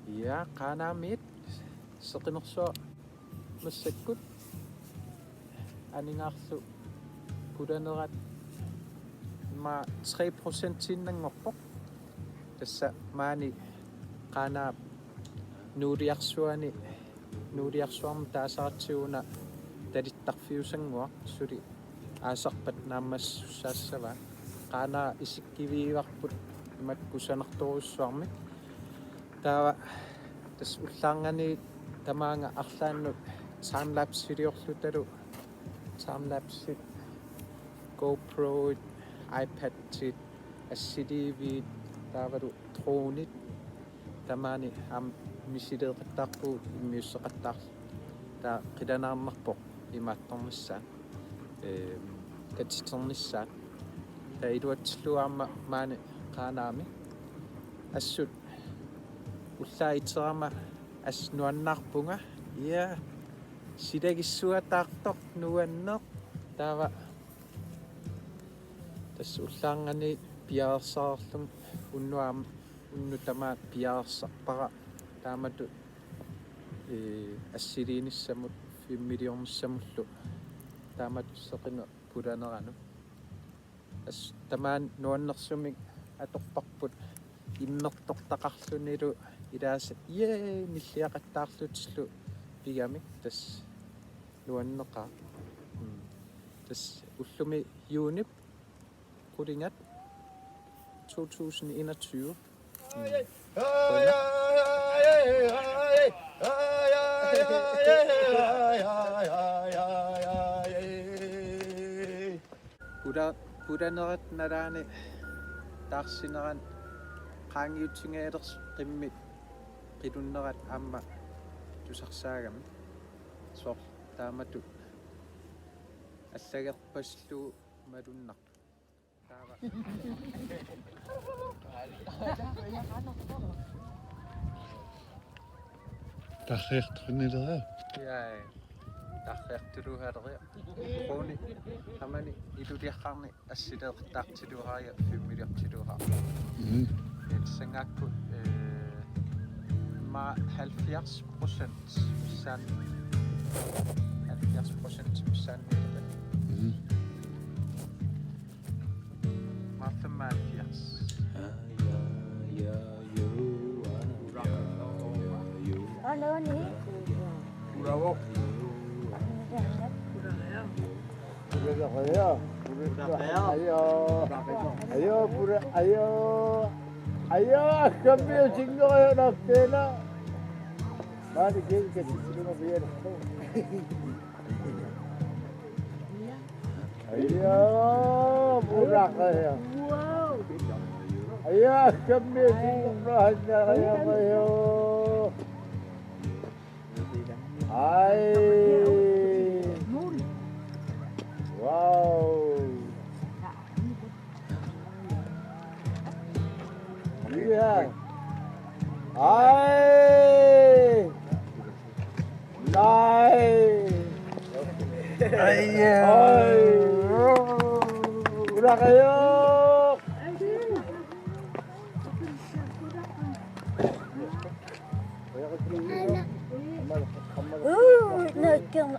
Ja, kanamit. Seqinersuа массаккут анингаарлу пуланерат ма 3% синнангорпоқ тасса маани qanaap nuuliarsuarma taasaaratsiguna talittarfiusanguaq suli aasarpat naammassussaassava qanaa isikkiviivarput imakkusanertorussuarmi taava tas ullaarngani tamaanga arlaannut timelapse videorlutalu timelapse GoPro iPad tit assitiviit taavalu dronit tamaani am misileeqattaarpu immiusseqattaar taa qilanaarnerpoq imaattornissaa katiternissaat taa iluatsilluaarma maani qaanaami assut ullaiterama asnuannaarpunga ja silagissuataartoq nuanneq taava tas ullaarngani piaersaarlum unnutamaat piaersarpara taamatu assiliinissamut 5 milliornissamullu taamatu seqina pulaneranu as tamaan nuannersumik atorparput immertortaqarlunilu ilaasa nilliaqattaarlutillu pigamik tas nuanneqaa tas ullumi juunip qulingat 2021 pulanerat nalaani taarsineran qaangiutingailers qimmit qilunnerat aamma tusarsaagami soor taamatu allagerpaslu malunnartu taava Tarreertrinilera. ja tarreertuluhaaleria quni amani iluliaqqarni assileeqtaartiluhaaya 5 milliortiluhaa sangaakku ma 70% saan 70% saannileqa ma 85 Ano ni? Bravo. Ayo, cambio chingo de la pena. Vale, que si no viene. Ayo, buraca ya. Ayo, cambio chingo de la pena. Ay. Wow. Yeah. Ay. Nice. Ay. Udah kayo. Nagkang